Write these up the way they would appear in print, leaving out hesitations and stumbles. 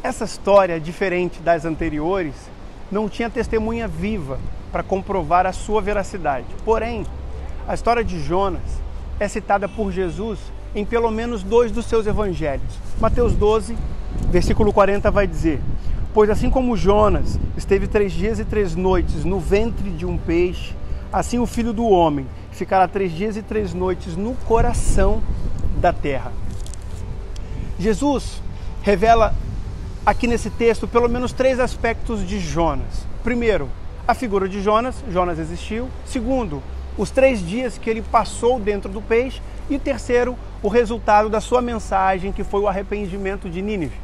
Essa história, diferente das anteriores, não tinha testemunha viva para comprovar a sua veracidade. Porém, a história de Jonas é citada por Jesus em pelo menos 2 dos seus evangelhos. Mateus 12, versículo 40 vai dizer: pois assim como Jonas esteve 3 dias e 3 noites no ventre de um peixe, assim o Filho do Homem ficará 3 dias e 3 noites no coração da terra. Jesus revela aqui nesse texto pelo menos 3 aspectos de Jonas. Primeiro, a figura de Jonas. Jonas existiu. Segundo, os 3 dias que ele passou dentro do peixe. E terceiro, o resultado da sua mensagem, que foi o arrependimento de Nínive.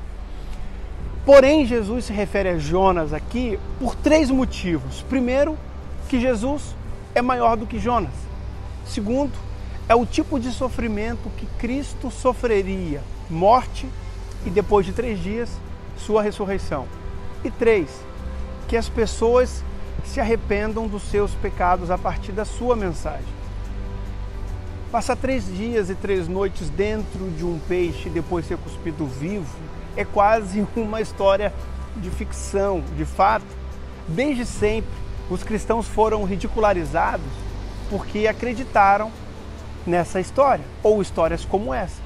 Porém, Jesus se refere a Jonas aqui por 3 motivos. Primeiro, que Jesus é maior do que Jonas. Segundo, é o tipo de sofrimento que Cristo sofreria: morte e depois de 3 dias, sua ressurreição. E 3, que as pessoas se arrependam dos seus pecados a partir da sua mensagem. Passar 3 dias e 3 noites dentro de um peixe e depois ser cuspido vivo é quase uma história de ficção. De fato, desde sempre, os cristãos foram ridicularizados porque acreditaram nessa história, ou histórias como essa.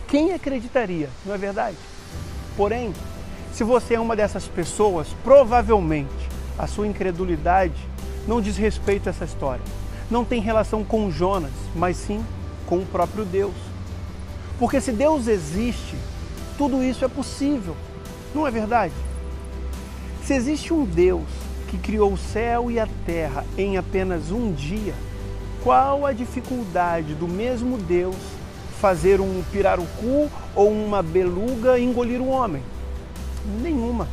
Quem acreditaria, não é verdade? Porém, se você é uma dessas pessoas, provavelmente a sua incredulidade não diz respeito a essa história. Não tem relação com Jonas, mas sim com o próprio Deus. Porque se Deus existe, tudo isso é possível, não é verdade? Se existe um Deus que criou o céu e a terra em apenas um dia, qual a dificuldade do mesmo Deus fazer um pirarucu ou uma beluga engolir um homem? Nenhuma.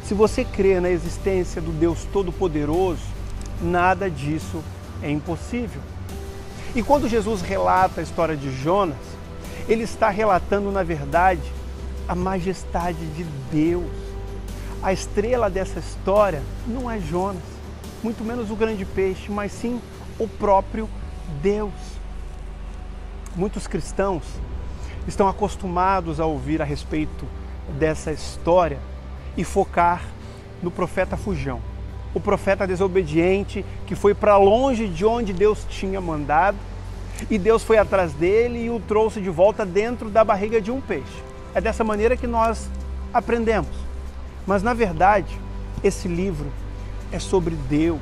Se você crê na existência do Deus Todo-Poderoso, nada disso é impossível. E quando Jesus relata a história de Jonas, ele está relatando, na verdade, a majestade de Deus. A estrela dessa história não é Jonas, muito menos o grande peixe, mas sim o próprio Deus. Muitos cristãos estão acostumados a ouvir a respeito dessa história e focar no profeta fujão. O profeta desobediente que foi para longe de onde Deus tinha mandado, e Deus foi atrás dele e o trouxe de volta dentro da barriga de um peixe. É dessa maneira que nós aprendemos. Mas na verdade, esse livro é sobre Deus,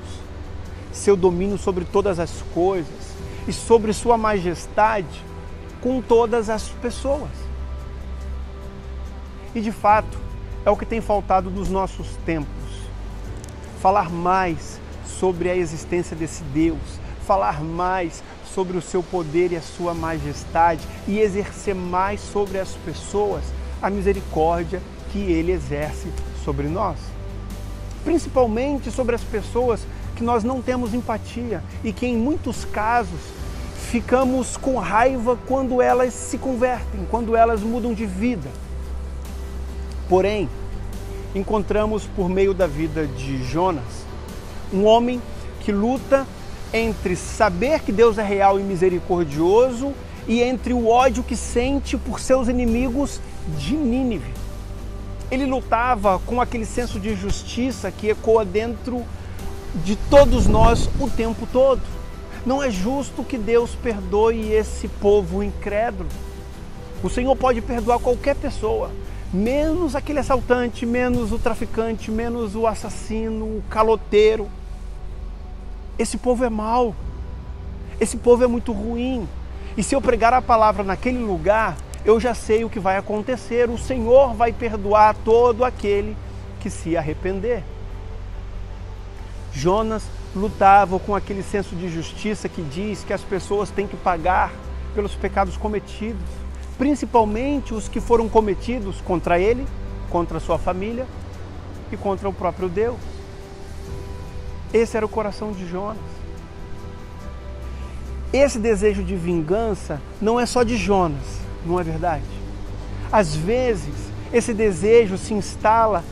seu domínio sobre todas as coisas e sobre sua majestade com todas as pessoas. E de fato, é o que tem faltado nos nossos tempos. Falar mais sobre a existência desse Deus, falar mais sobre o seu poder e a sua majestade e exercer mais sobre as pessoas a misericórdia que Ele exerce sobre nós. Principalmente sobre as pessoas que nós não temos empatia e que em muitos casos ficamos com raiva quando elas se convertem, quando elas mudam de vida. Porém, encontramos por meio da vida de Jonas um homem que luta entre saber que Deus é real e misericordioso e entre o ódio que sente por seus inimigos de Nínive. Ele lutava com aquele senso de justiça que ecoa dentro de todos nós o tempo todo. Não é justo que Deus perdoe esse povo incrédulo. O Senhor pode perdoar qualquer pessoa, menos aquele assaltante, menos o traficante, menos o assassino, o caloteiro. Esse povo é mau, esse povo é muito ruim. E se eu pregar a palavra naquele lugar, eu já sei o que vai acontecer. O Senhor vai perdoar todo aquele que se arrepender. Jonas lutava com aquele senso de justiça que diz que as pessoas têm que pagar pelos pecados cometidos, principalmente os que foram cometidos contra ele, contra sua família e contra o próprio Deus. Esse era o coração de Jonas. Esse desejo de vingança não é só de Jonas, não é verdade? Às vezes, esse desejo se instala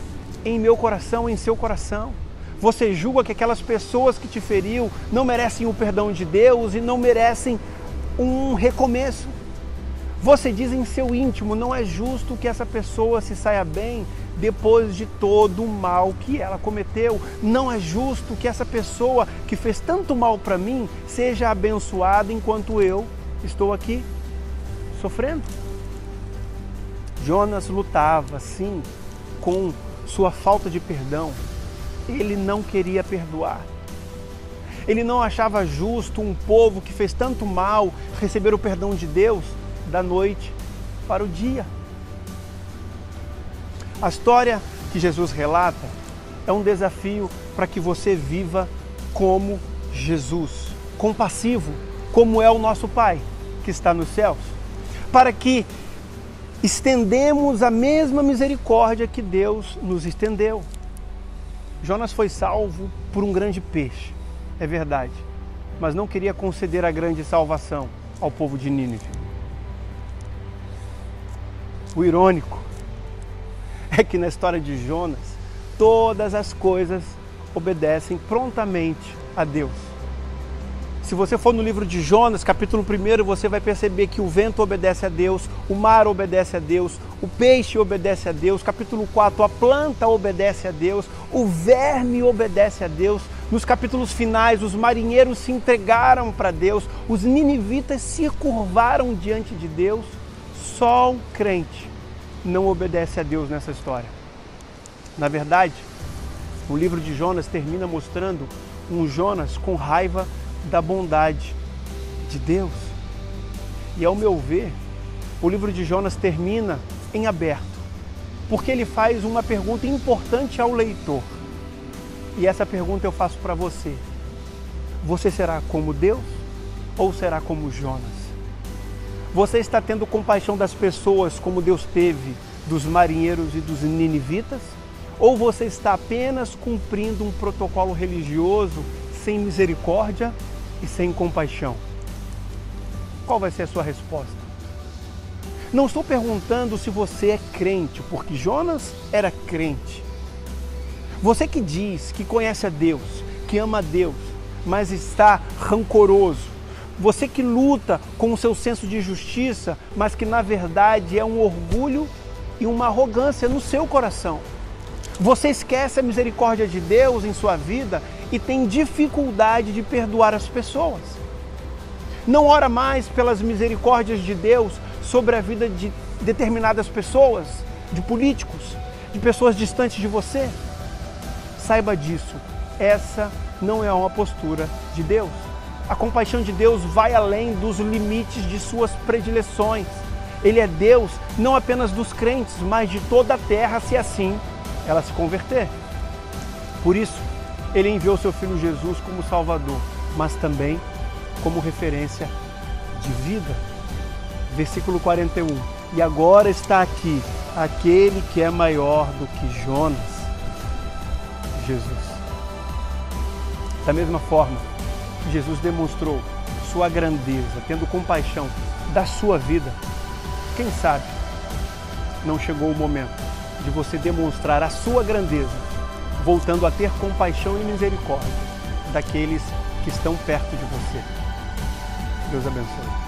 em meu coração, em seu coração. Você julga que aquelas pessoas que te feriu não merecem o perdão de Deus e não merecem um recomeço. Você diz em seu íntimo, não é justo que essa pessoa se saia bem depois de todo o mal que ela cometeu. Não é justo que essa pessoa que fez tanto mal para mim seja abençoada enquanto eu estou aqui sofrendo. Jonas lutava, sim, com sua falta de perdão. Ele não queria perdoar. Ele não achava justo um povo que fez tanto mal receber o perdão de Deus da noite para o dia. A história que Jesus relata é um desafio para que você viva como Jesus, compassivo, como é o nosso Pai que está nos céus, para que estendemos a mesma misericórdia que Deus nos estendeu. Jonas foi salvo por um grande peixe, é verdade, mas não queria conceder a grande salvação ao povo de Nínive. O irônico é que na história de Jonas, todas as coisas obedecem prontamente a Deus. Se você for no livro de Jonas, capítulo 1, você vai perceber que o vento obedece a Deus, o mar obedece a Deus, o peixe obedece a Deus. Capítulo 4, a planta obedece a Deus, o verme obedece a Deus. Nos capítulos finais, os marinheiros se entregaram para Deus, os ninivitas se curvaram diante de Deus. Só o crente não obedece a Deus nessa história. Na verdade, o livro de Jonas termina mostrando um Jonas com raiva da bondade de Deus. E ao meu ver, o livro de Jonas termina em aberto, porque ele faz uma pergunta importante ao leitor. E essa pergunta eu faço para você. Você será como Deus ou será como Jonas? Você está tendo compaixão das pessoas como Deus teve dos marinheiros e dos ninivitas? Ou você está apenas cumprindo um protocolo religioso sem misericórdia e sem compaixão? Qual vai ser a sua resposta? Não estou perguntando se você é crente, porque Jonas era crente. Você que diz que conhece a Deus, que ama a Deus, mas está rancoroso. Você que luta com o seu senso de justiça, mas que na verdade é um orgulho e uma arrogância no seu coração. Você esquece a misericórdia de Deus em sua vida e tem dificuldade de perdoar as pessoas. Não ora mais pelas misericórdias de Deus sobre a vida de determinadas pessoas, de políticos, de pessoas distantes de você. Saiba disso, essa não é uma postura de Deus. A compaixão de Deus vai além dos limites de suas predileções. Ele é Deus não apenas dos crentes, mas de toda a terra, se assim ela se converter. Por isso, Ele enviou seu Filho Jesus como Salvador, mas também como referência de vida. Versículo 41. E agora está aqui aquele que é maior do que Jonas, Jesus. Da mesma forma que Jesus demonstrou sua grandeza, tendo compaixão da sua vida, quem sabe não chegou o momento de você demonstrar a sua grandeza, voltando a ter compaixão e misericórdia daqueles que estão perto de você. Deus abençoe.